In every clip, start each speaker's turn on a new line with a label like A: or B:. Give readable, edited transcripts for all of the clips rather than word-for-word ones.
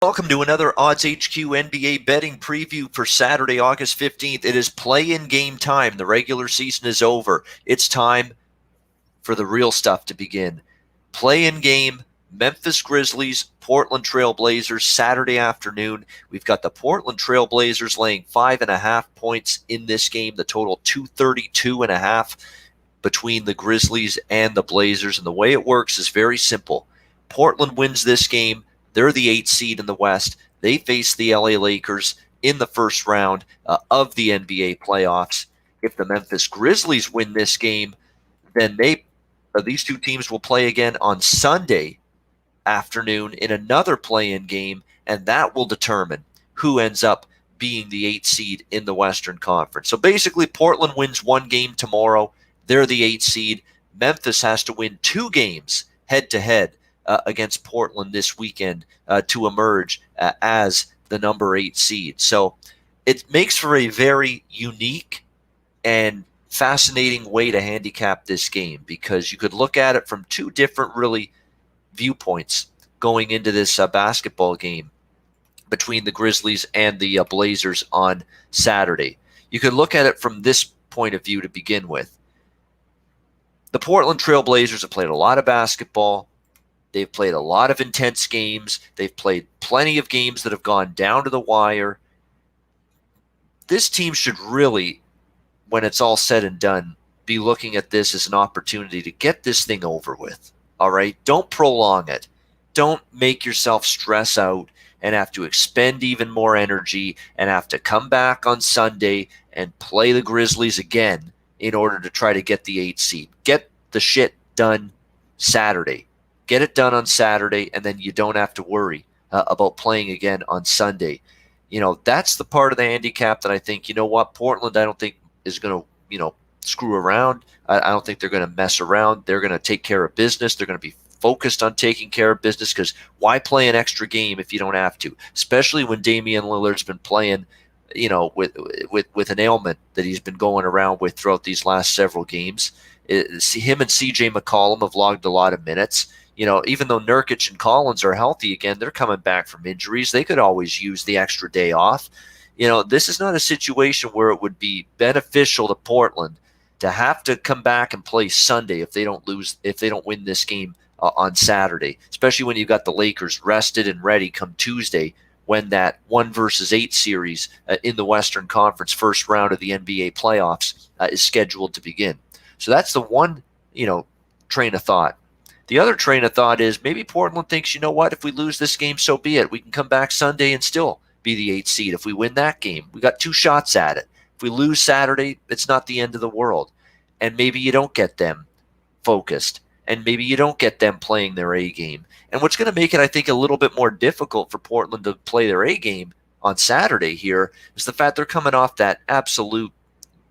A: Welcome to another Odds HQ NBA betting preview for Saturday, August 15th. It is play-in game time. The regular season is over. It's time for the real stuff to begin. Play-in game, Memphis Grizzlies, Portland Trail Blazers, Saturday afternoon. We've got the Portland Trail Blazers laying 5.5 points in this game. The total 232.5 between the Grizzlies and the Blazers. And the way it works is very simple. Portland wins this game. They're the 8th seed in the West. They face the LA Lakers in the first round of the NBA playoffs. If the Memphis Grizzlies win this game, then these two teams will play again on Sunday afternoon in another play-in game, and that will determine who ends up being the 8th seed in the Western Conference. So basically, Portland wins one game tomorrow. They're the 8th seed. Memphis has to win 2 games head-to-head against Portland this weekend to emerge as the number 8 seed. So it makes for a very unique and fascinating way to handicap this game, because you could look at it from 2 different really viewpoints going into this basketball game between the Grizzlies and the Blazers on Saturday. You could look at it from this point of view to begin with. The Portland Trail Blazers have played a lot of basketball. They've played a lot of intense games. They've played plenty of games that have gone down to the wire. This team should really, when it's all said and done, be looking at this as an opportunity to get this thing over with. All right? Don't prolong it. Don't make yourself stress out and have to expend even more energy and have to come back on Sunday and play the Grizzlies again in order to try to get the 8th seed. Get the shit done Saturday. Get it done on Saturday, and then you don't have to worry about playing again on Sunday. You know, that's the part of the handicap that I think, you know what, Portland I don't think is going to, screw around. I don't think they're going to mess around. They're going to take care of business. They're going to be focused on taking care of business, because why play an extra game if you don't have to? Especially when Damian Lillard's been playing, with an ailment that he's been going around with throughout these last several games. Him and CJ McCollum have logged a lot of minutes. Even though Nurkic and Collins are healthy again, they're coming back from injuries. They could always use the extra day off. This is not a situation where it would be beneficial to Portland to have to come back and play Sunday if they don't win this game on Saturday, especially when you've got the Lakers rested and ready come Tuesday, when that 1-versus-8 series in the Western Conference first round of the NBA playoffs is scheduled to begin. So that's the one, train of thought. The other train of thought is maybe Portland thinks, you know what, if we lose this game, so be it. We can come back Sunday and still be the 8th seed. If we win that game, we got 2 shots at it. If we lose Saturday, it's not the end of the world. And maybe you don't get them focused, and maybe you don't get them playing their A game. And what's going to make it, I think, a little bit more difficult for Portland to play their A game on Saturday here is the fact they're coming off that absolute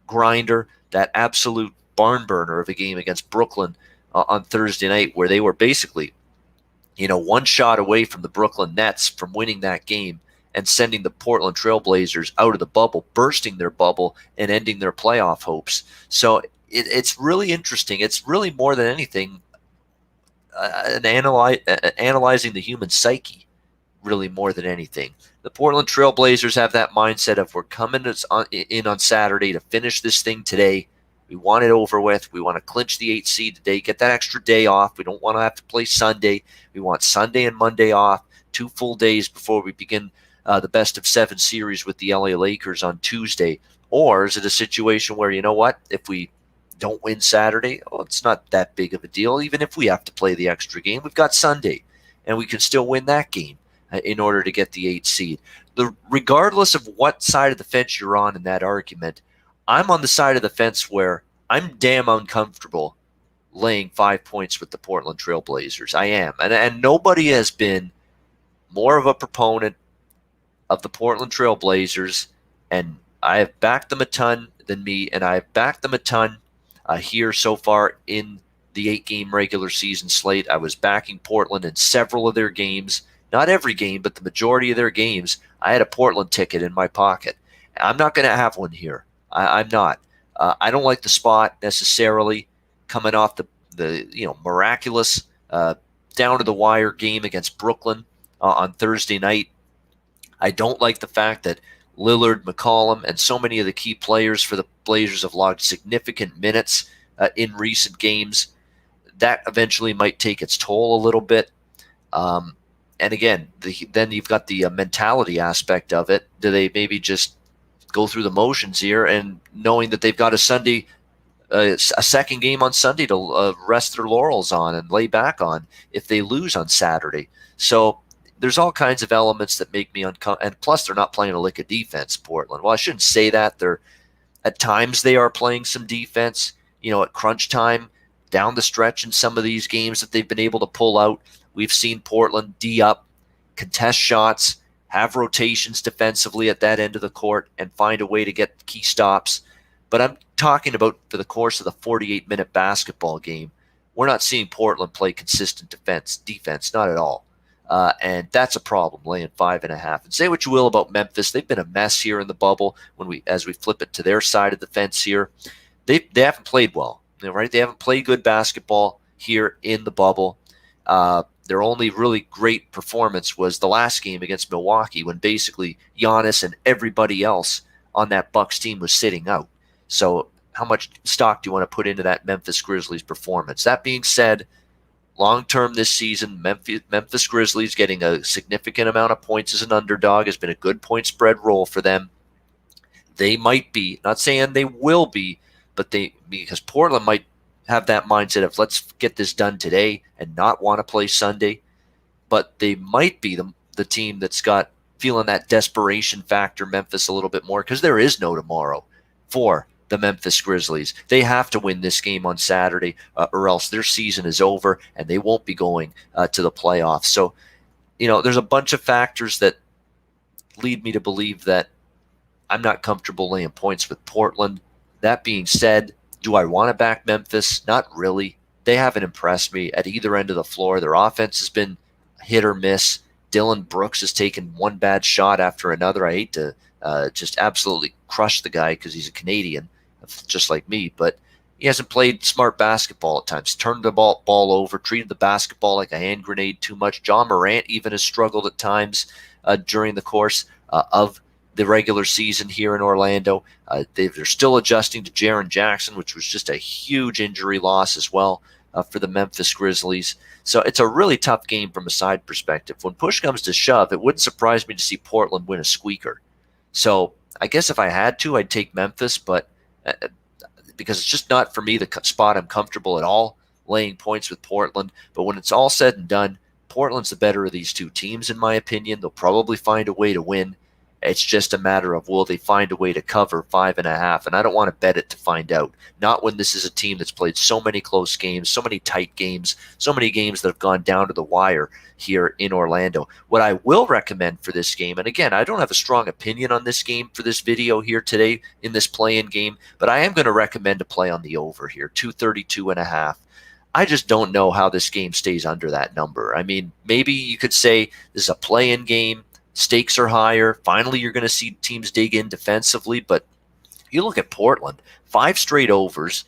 A: grinder, that absolute barn burner of a game against Brooklyn on Thursday night, where they were basically, 1 shot away from the Brooklyn Nets from winning that game and sending the Portland Trail Blazers out of the bubble, bursting their bubble and ending their playoff hopes. So it's really interesting. It's really more than anything analyzing the human psyche, really more than anything. The Portland Trail Blazers have that mindset of, we're coming in on Saturday to finish this thing today. We want it over with. We want to clinch the 8th seed today, get that extra day off. We don't want to have to play Sunday. We want Sunday and Monday off, 2 full days before we begin the best-of-7 series with the LA Lakers on Tuesday. Or is it a situation where, you know what, if we don't win Saturday, it's not that big of a deal. Even if we have to play the extra game, we've got Sunday, and we can still win that game in order to get the 8th seed. Regardless of what side of the fence you're on in that argument, I'm on the side of the fence where I'm damn uncomfortable laying 5 points with the Portland Trail Blazers. I am. And nobody has been more of a proponent of the Portland Trail Blazers, and I have backed them a ton than me, and I have backed them a ton here so far in the 8-game regular season slate. I was backing Portland in several of their games. Not every game, but the majority of their games, I had a Portland ticket in my pocket. I'm not going to have one here. I'm not. I don't like the spot necessarily, coming off the miraculous down to the wire game against Brooklyn on Thursday night. I don't like the fact that Lillard, McCollum, and so many of the key players for the Blazers have logged significant minutes in recent games. That eventually might take its toll a little bit. And again, then you've got the mentality aspect of it. Do they maybe just go through the motions here, and knowing that they've got a second game on Sunday to rest their laurels on and lay back on if they lose on Saturday? So there's all kinds of elements that make me uncomfortable. And plus, they're not playing a lick of defense, Portland. Well, I shouldn't say that. At times they are playing some defense, at crunch time, down the stretch in some of these games that they've been able to pull out. We've seen Portland D up, contest shots, have rotations defensively at that end of the court, and find a way to get key stops. But I'm talking about for the course of the 48-minute basketball game, we're not seeing Portland play consistent defense, not at all. And that's a problem, laying 5.5. And say what you will about Memphis, they've been a mess here in the bubble. As we flip it to their side of the fence here, they haven't played well, right? They haven't played good basketball here in the bubble. Their only really great performance was the last game against Milwaukee, when basically Giannis and everybody else on that Bucks team was sitting out. So how much stock do you want to put into that Memphis Grizzlies performance? That being said, long-term this season, Memphis Grizzlies getting a significant amount of points as an underdog has been a good point spread role for them. They might be, not saying they will be, but because Portland might have that mindset of let's get this done today and not want to play Sunday. But they might be the team that's got feeling that desperation factor Memphis a little bit more, because there is no tomorrow for the Memphis Grizzlies. They have to win this game on Saturday or else their season is over and they won't be going to the playoffs. So, there's a bunch of factors that lead me to believe that I'm not comfortable laying points with Portland. That being said, do I want to back Memphis? Not really. They haven't impressed me at either end of the floor. Their offense has been hit or miss. Dylan Brooks has taken one bad shot after another. I hate to just absolutely crush the guy because he's a Canadian, just like me, but he hasn't played smart basketball at times. Turned the ball over, treated the basketball like a hand grenade too much. John Morant even has struggled at times during the course of the regular season here in Orlando. They're still adjusting to Jaren Jackson, which was just a huge injury loss as well for the Memphis Grizzlies. So it's a really tough game from a side perspective. When push comes to shove, it wouldn't surprise me to see Portland win a squeaker. So I guess if I had to, I'd take Memphis, but because it's just not for me the spot I'm comfortable at all laying points with Portland. But when it's all said and done, Portland's the better of these two teams, in my opinion. They'll probably find a way to win. It's just a matter of will they find a way to cover 5.5, and I don't want to bet it to find out. Not when this is a team that's played so many close games, so many tight games, so many games that have gone down to the wire here in Orlando. What I will recommend for this game, and again, I don't have a strong opinion on this game for this video here today in this play-in game, but I am going to recommend a play on the over here, 232.5. I just don't know how this game stays under that number. I mean, maybe you could say this is a play-in game. Stakes are higher. Finally, you're going to see teams dig in defensively. But you look at Portland, 5 straight overs.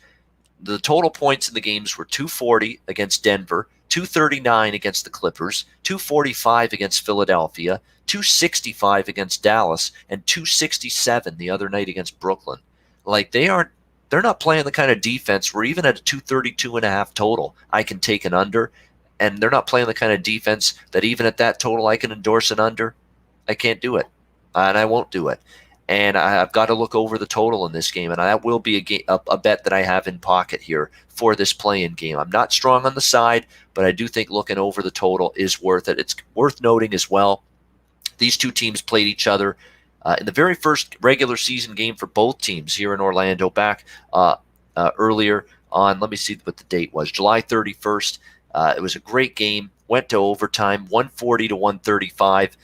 A: The total points in the games were 240 against Denver, 239 against the Clippers, 245 against Philadelphia, 265 against Dallas, and 267 the other night against Brooklyn. Like, they're not playing the kind of defense where even at a 232.5 total, I can take an under. And they're not playing the kind of defense that even at that total, I can endorse an under. I can't do it, and I won't do it. And I've got to look over the total in this game, and that will be a bet that I have in pocket here for this play-in game. I'm not strong on the side, but I do think looking over the total is worth it. It's worth noting as well, these two teams played each other in the very first regular season game for both teams here in Orlando back earlier on, let me see what the date was, July 31st. It was a great game, went to overtime, 140 to 135.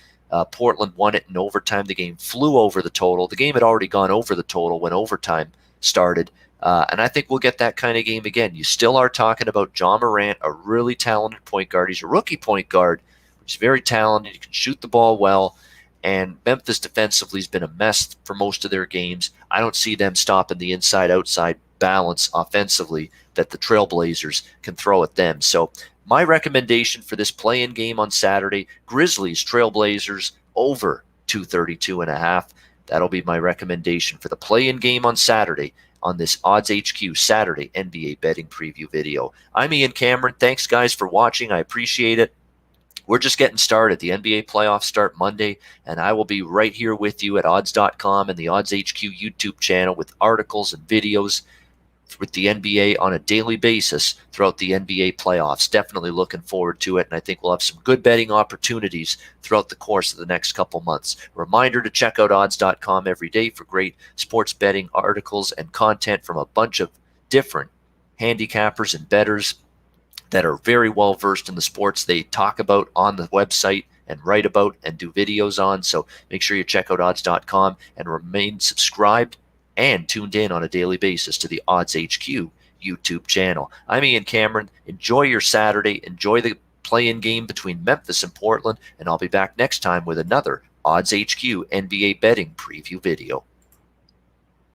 A: Portland won it in overtime. The game flew over the total. The game had already gone over the total when overtime started. And I think we'll get that kind of game again. You still are talking about John Morant, a really talented point guard. He's a rookie point guard, which is very talented. He can shoot the ball well. And Memphis defensively has been a mess for most of their games. I don't see them stopping the inside-outside balance offensively that the Trailblazers can throw at them. So my recommendation for this play-in game on Saturday, Grizzlies, Trailblazers, over 232.5. That'll be my recommendation for the play-in game on Saturday on this Odds HQ Saturday NBA betting preview video. I'm Ian Cameron. Thanks, guys, for watching. I appreciate it. We're just getting started. The NBA playoffs start Monday, and I will be right here with you at odds.com and the Odds HQ YouTube channel with articles and videos with the NBA on a daily basis throughout the NBA playoffs. Definitely looking forward to it, and I think we'll have some good betting opportunities throughout the course of the next couple months. Reminder to check out odds.com every day for great sports betting articles and content from a bunch of different handicappers and bettors that are very well versed in the sports they talk about on the website and write about and do videos on. So make sure you check out odds.com and remain subscribed and tuned in on a daily basis to the Odds HQ YouTube channel. I'm Ian Cameron. Enjoy your Saturday. Enjoy the play-in game between Memphis and Portland, and I'll be back next time with another Odds HQ NBA betting preview video.